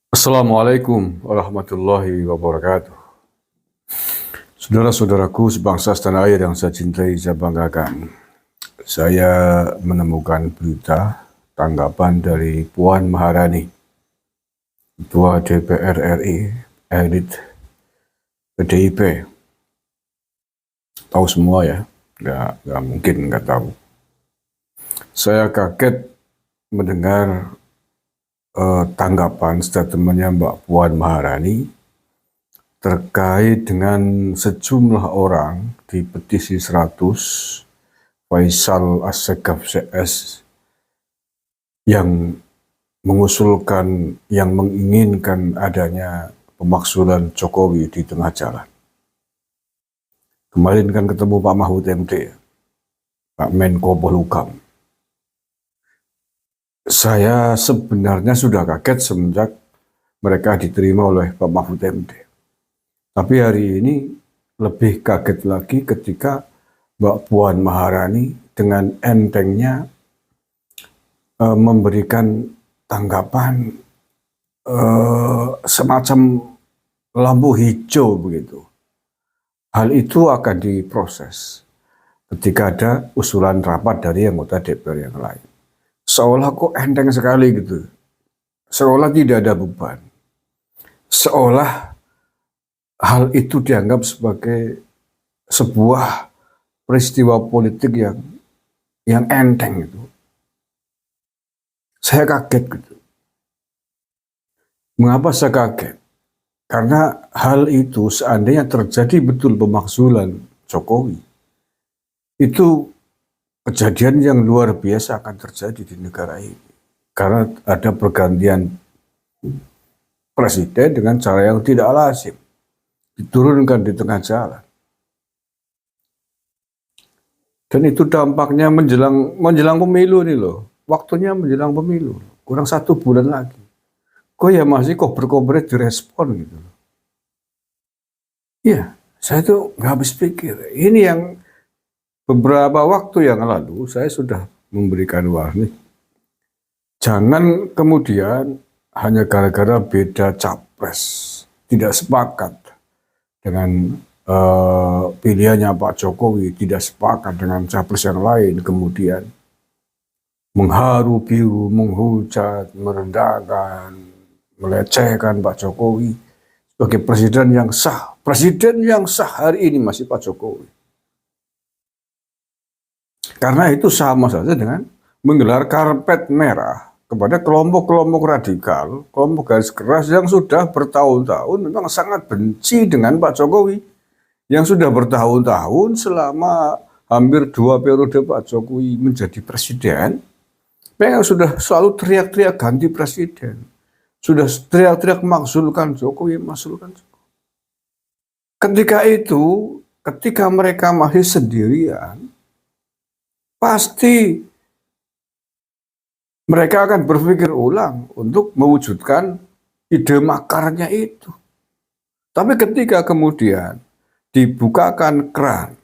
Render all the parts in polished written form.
Assalamualaikum warahmatullahi wabarakatuh. Saudara-saudaraku sebangsa setanah air yang saya cintai, saya banggakan. Saya menemukan berita tanggapan dari Puan Maharani, Ketua DPR RI, elit PDIP. Tahu semua ya, nggak mungkin nggak tahu. Saya kaget mendengar tanggapan statementnya Mbak Puan Maharani terkait dengan sejumlah orang di petisi 100 Faisal Assegaf CS yang mengusulkan, yang menginginkan adanya pemakzulan Jokowi di tengah jalan. Kemarin kan ketemu Pak Mahfud MD, Pak Menko Polhukam. Saya sebenarnya sudah kaget semenjak mereka diterima oleh Pak Mahfud MD. Tapi hari ini lebih kaget lagi ketika Mbak Puan Maharani dengan entengnya memberikan tanggapan semacam lampu hijau begitu. Hal itu akan diproses ketika ada usulan rapat dari anggota DPR yang lain. Seolah kok enteng sekali gitu. Seolah tidak ada beban. Seolah hal itu dianggap sebagai sebuah peristiwa politik yang enteng itu. Saya kaget gitu. Mengapa saya kaget? Karena hal itu seandainya terjadi betul pemakzulan Jokowi, itu kejadian yang luar biasa akan terjadi di negara ini. Karena ada pergantian presiden dengan cara yang tidak lazim. Diturunkan di tengah jalan. Dan itu dampaknya menjelang pemilu nih loh. Waktunya menjelang pemilu. Kurang 1 bulan lagi. Kok ya masih kober-kober direspon gitu loh. Iya, saya tuh nggak habis pikir. Ini yang beberapa waktu yang lalu saya sudah memberikan warning. Jangan kemudian hanya gara-gara beda capres, tidak sepakat dengan pilihannya Pak Jokowi, tidak sepakat dengan capres yang lain, kemudian mengharu biru, menghujat, merendahkan, melecehkan Pak Jokowi sebagai presiden yang sah. Presiden yang sah hari ini masih Pak Jokowi. Karena itu sama saja dengan menggelar karpet merah kepada kelompok-kelompok radikal, kelompok garis keras yang sudah bertahun-tahun memang sangat benci dengan Pak Jokowi. Yang sudah bertahun-tahun selama hampir 2 periode Pak Jokowi menjadi presiden, memang sudah selalu teriak-teriak ganti presiden. Sudah teriak-teriak makzulkan Jokowi, makzulkan Jokowi. Ketika mereka masih sendirian, pasti mereka akan berpikir ulang untuk mewujudkan ide makarnya itu. Tapi ketika kemudian dibukakan keran,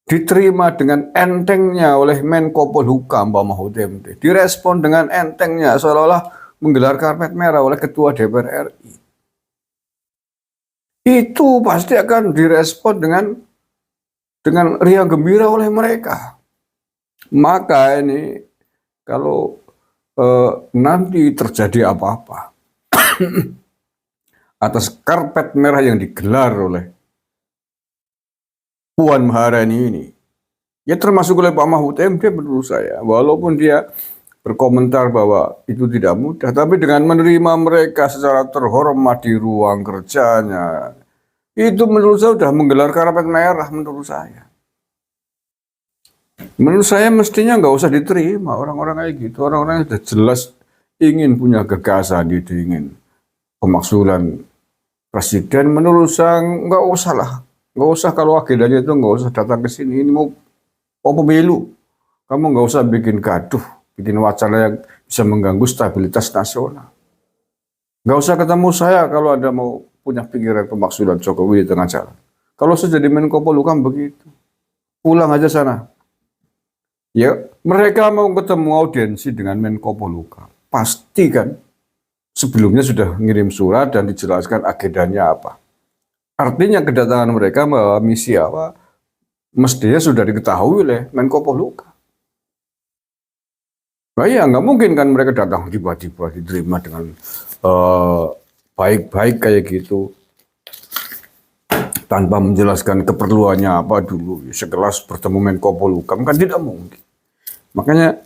diterima dengan entengnya oleh Menko Polhukam Pak Mahfud MD, direspon dengan entengnya seolah-olah menggelar karpet merah oleh Ketua DPR RI. Itu pasti akan direspon dengan riang gembira oleh mereka. Maka ini kalau nanti terjadi apa-apa atas karpet merah yang digelar oleh Puan Maharani ini, ya termasuk oleh Pak Mahfud MD menurut saya, walaupun dia berkomentar bahwa itu tidak mudah, tapi dengan menerima mereka secara terhormat di ruang kerjanya, itu menurut saya sudah menggelar karpet merah menurut saya. Menurut saya mestinya nggak usah diterima orang-orang kayak gitu. Orang-orang yang sudah jelas ingin punya gagasan, gitu, ingin pemakzulan presiden. Menurut saya nggak usah lah. Nggak usah kalau agendanya itu nggak usah datang ke sini. Ini mau pemilu. Kamu nggak usah bikin gaduh, bikin wacana yang bisa mengganggu stabilitas nasional. Nggak usah ketemu saya kalau Anda mau punya pikiran pemakzulan Jokowi di tengah jalan. Kalau saya jadi Menko Polhukam begitu. Pulang aja sana. Ya, mereka mau ketemu audiensi dengan Menko Polhukam. Pasti kan. sebelumnya sudah ngirim surat dan dijelaskan agendanya apa. Artinya kedatangan mereka membawa misi apa, mestinya sudah diketahui oleh Menko Polhukam. Nah ya nggak mungkin kan mereka datang tiba-tiba diterima dengan baik-baik kayak gitu, tanpa menjelaskan keperluannya apa dulu. Sekelas bertemu Menko Polhukam kan tidak mungkin. Makanya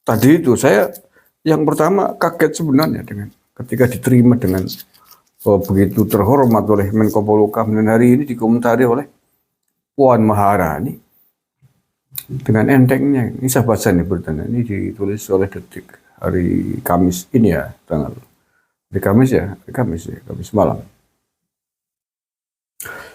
tadi itu saya yang pertama kaget sebenarnya dengan ketika diterima dengan begitu terhormat oleh Menko Polhukam, dan hari ini dikomentari oleh Puan Maharani dengan entengnya. Ini saya baca nih beritanya, ini ditulis oleh Detik hari Kamis ini ya, tanggal hari Kamis malam.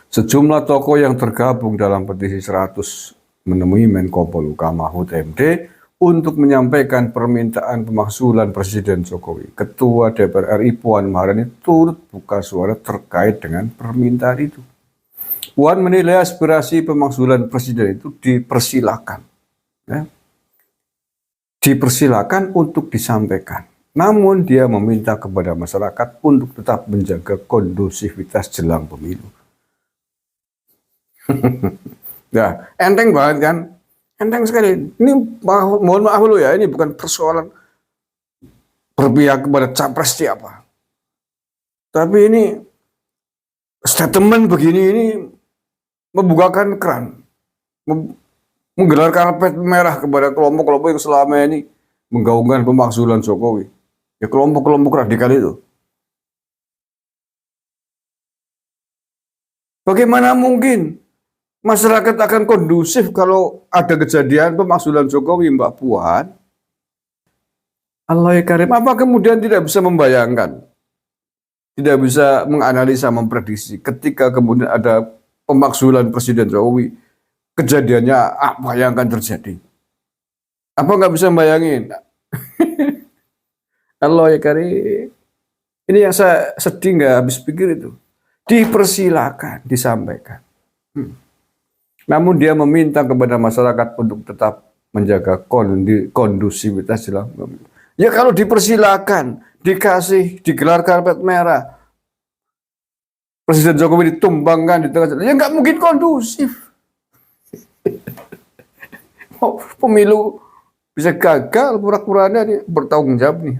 Sejumlah tokoh yang tergabung dalam petisi 100 menemui Menko Polhukam Mahfud MD untuk menyampaikan permintaan pemakzulan Presiden Jokowi. Ketua DPR RI Puan Maharani turut buka suara terkait dengan permintaan itu. Puan menilai aspirasi pemakzulan Presiden itu dipersilakan. Ya. Dipersilakan untuk disampaikan. Namun dia meminta kepada masyarakat untuk tetap menjaga kondusivitas jelang pemilu. Ya, enteng banget kan? Enteng sekali. Ini mohon maaf dulu ya, ini bukan persoalan berpihak kepada capres siapa. Tapi ini statement begini ini membukakan keran, menggelar karpet merah kepada kelompok-kelompok yang selama ini menggaungkan pemakzulan Jokowi. Ya kelompok-kelompok radikal itu. Bagaimana mungkin masyarakat akan kondusif kalau ada kejadian pemakzulan Jokowi, Mbak Puan? Allah ya Karim, apa kemudian tidak bisa membayangkan, tidak bisa menganalisa, memprediksi ketika kemudian ada pemakzulan Presiden Jokowi, kejadiannya apa yang akan terjadi? Apa nggak bisa membayangin? Allah ya Karim, ini yang saya sedih nggak habis pikir itu. Dipersilakan, disampaikan. Namun dia meminta kepada masyarakat untuk tetap menjaga kondusivitas jelang pemilu. Ya kalau dipersilakan, digelar karpet merah, Presiden Jokowi ditumbangkan di tengah, ya nggak mungkin kondusif. Pemilu bisa gagal, pura-puranya bertanggung jawab nih.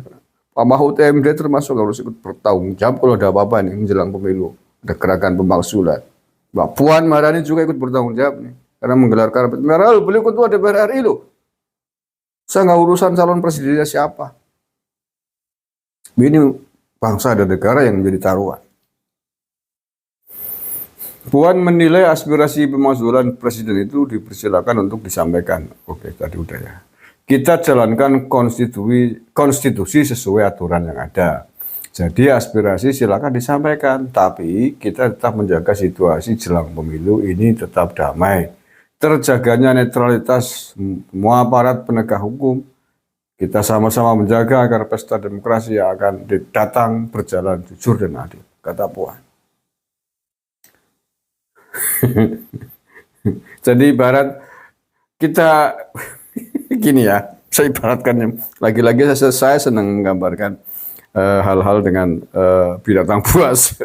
Pak Mahfud MD termasuk harus ikut bertanggung jawab kalau ada apa-apa nih menjelang pemilu. Ada gerakan pemakzulan. Mbak Puan Maharani juga ikut bertanggung jawab nih. Karena menggelar karpet merah, beliau ketua DPR RI loh. Saya nggak urusan calon presidennya siapa. Ini bangsa dan negara yang menjadi taruhan. Puan menilai aspirasi pemakzulan Presiden itu dipersilakan untuk disampaikan. Oke, tadi udah ya. Kita jalankan konstitusi sesuai aturan yang ada. Jadi aspirasi silakan disampaikan, tapi kita tetap menjaga situasi jelang pemilu ini tetap damai. Terjaganya netralitas semua aparat penegak hukum. Kita sama-sama menjaga agar pesta demokrasi yang akan datang berjalan jujur dan adil, kata Puan. Jadi ibarat kita gini ya, saya ibaratkan lagi-lagi saya senang menggambarkan hal-hal dengan binatang buas.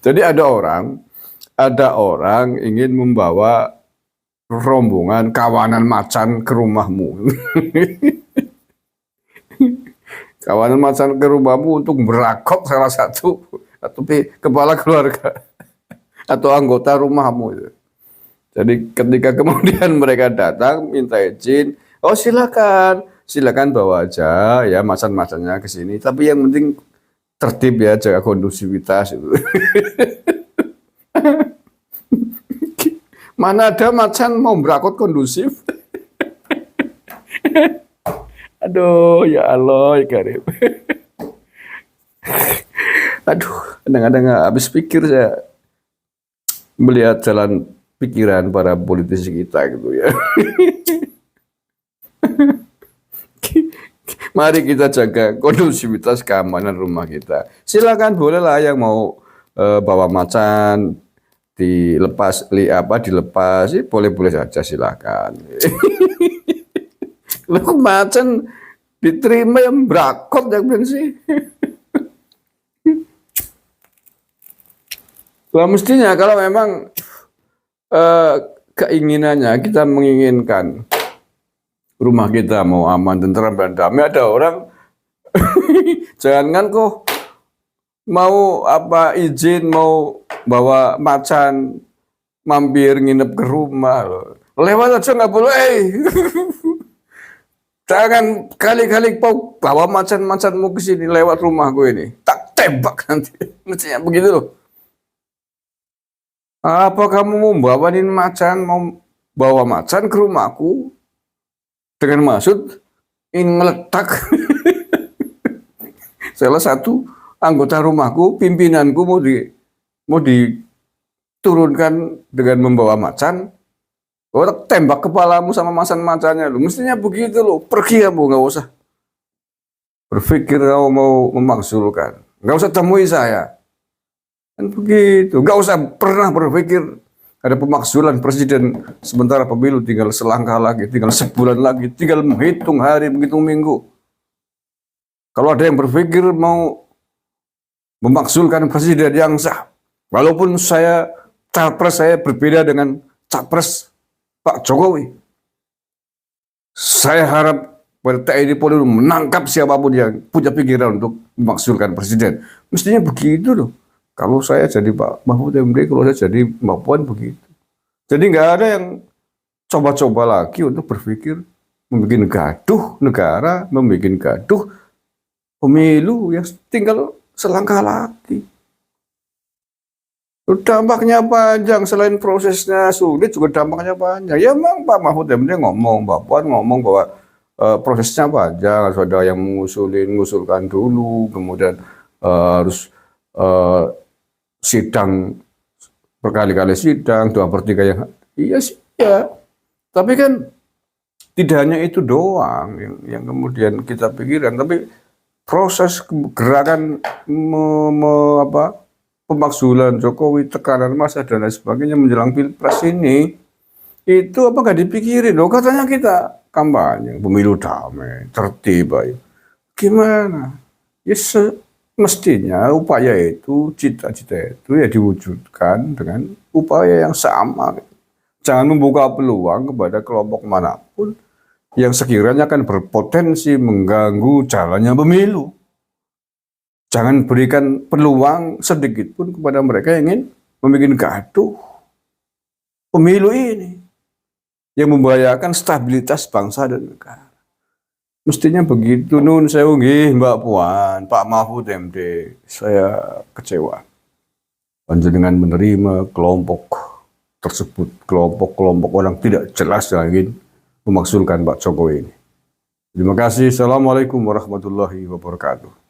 Jadi ada orang ingin membawa rombongan kawanan macan ke rumahmu. Kawanan macan ke rumahmu untuk merakop salah satu atau kepala keluarga atau anggota rumahmu. Jadi ketika kemudian mereka datang minta izin, oh silakan bawa aja ya macan-macannya ke sini. Tapi yang penting tertib ya, jaga kondusivitas itu. Mana ada macan mau berakot kondusif? Aduh ya Allah ya Karim. Aduh, kadang-kadang habis pikir saya melihat jalan pikiran para politisi kita gitu ya. Mari kita jaga kondusivitas keamanan rumah kita. Silakan bolehlah yang mau bawa macan dilepas boleh-boleh saja silakan. Macan diterima yang brakot yang sih. Lah mestinya kalau memang keinginannya kita menginginkan rumah kita mau aman, tentram dan damai, ada orang jangan kok mau izin mau bawa macan mampir nginep ke rumah loh. Lewat aja nggak boleh. Jangan kali-kali kau bawa macan-macanmu ke sini lewat rumahku ini. Tak tembak nanti. Mestinya begitu loh. Apa kamu mau bawain macan, mau bawa macan ke rumahku dengan maksud ingin ngeletak salah satu anggota rumahku, pimpinanku mau diturunkan dengan membawa macan, orang tembak kepalamu sama macan-macannya lo. Mestinya begitu lo. Pergi kamu, nggak usah berpikir kamu mau memakzulkan, nggak usah temui saya. Kan begitu, nggak usah pernah berpikir ada pemakzulan presiden sementara pemilu tinggal selangkah lagi, tinggal sebulan lagi, tinggal menghitung hari, menghitung minggu. Kalau ada yang berpikir mau memakzulkan presiden yang sah, walaupun capres saya berbeda dengan capres Pak Jokowi, saya harap TNI Polri menangkap siapapun yang punya pikiran untuk memakzulkan presiden. Mestinya begitu loh. Kalau saya jadi Pak Mahfud MD, kalau saya jadi Mbak Puan begitu. Jadi nggak ada yang coba-coba lagi untuk berpikir membuat gaduh negara, membuat gaduh pemilu yang tinggal selangkah lagi. Dampaknya panjang, selain prosesnya sulit juga dampaknya panjang. Ya memang Pak Mahfud MD ngomong, Mbak Puan ngomong bahwa prosesnya panjang, ada yang mengusulkan dulu, kemudian harus sidang berkali-kali sidang, 2/3 yang iya sih ya. Tapi kan tidak hanya itu doang yang kemudian kita pikirkan, tapi proses gerakan pemakzulan Jokowi, tekanan massa dan lain sebagainya menjelang Pilpres ini itu nggak dipikirin loh. Katanya kita kampanye pemilu damai, tertib, ayo. Gimana? Ya mestinya upaya itu, cita-cita itu ya diwujudkan dengan upaya yang sama. Jangan membuka peluang kepada kelompok manapun yang sekiranya akan berpotensi mengganggu jalannya pemilu. Jangan berikan peluang sedikit pun kepada mereka yang ingin membuat gaduh pemilu ini yang membahayakan stabilitas bangsa dan negara. Mestinya begitu. Nun sewu nggih Mbak Puan, Pak Mahfud MD. Saya kecewa. Panjenengan menerima kelompok tersebut, kelompok-kelompok orang tidak jelas yang ingin memakzulkan Pak Jokowi ini. Terima kasih. Assalamualaikum warahmatullahi wabarakatuh.